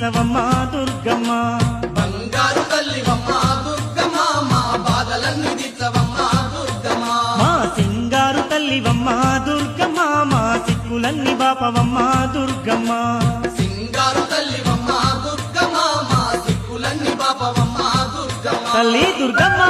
తీర్చవమ్మ దుర్గమ్మ బంగారు తల్లివమ్మ దుర్గమ్మ మా బాధలన్నీ తీర్చవమ్మ దుర్గమ్మ మా సింగారు తల్లివమ్మ దుర్గమ్మ మా సిక్కులన్నీ బాపవమ్మ దుర్గమ్మ సింగారు తల్లివమ్మ దుర్గమ్మ మా సిక్కులన్నీ బాపవమ్మ దుర్గమ్మ తల్లి దుర్గమ్మ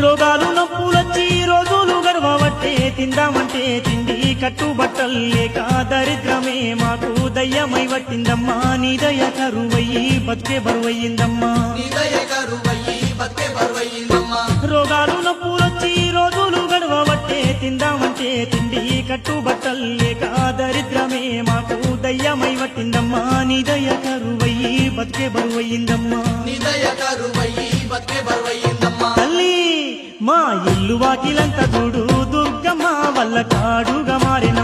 రోగాలు నొప్పులొచ్చి రోజులు గడవబట్టే తిందామంటే తిండి కట్టుబట్టలు లేక దరిద్రమే మాకు దయ్యమై పట్టిందమ్మా నీ దయ కరువయ్యి బతికే బరువయ్యిందమ్మా నిదయ కరువయ్యి బతికే బరువయ్యిందమ్మా రోగాలు నొప్పులొచ్చి రోజులు గడవబట్టే తిందామంటే తిండి కట్టుబట్టలు లేక దరిద్రమే మాకు దయ్యమై పట్టిందమ్మా నీ దయ కరువయ్యి బతికే బరువయ్యిందమ్మా నిదయ కరువయ్యి బతికే బరువయ్యిందమ్మా తల్లి మా ఇల్లు వాకిలంత చూడు దుర్గమ్మ వల్ల కాడుగా మారిన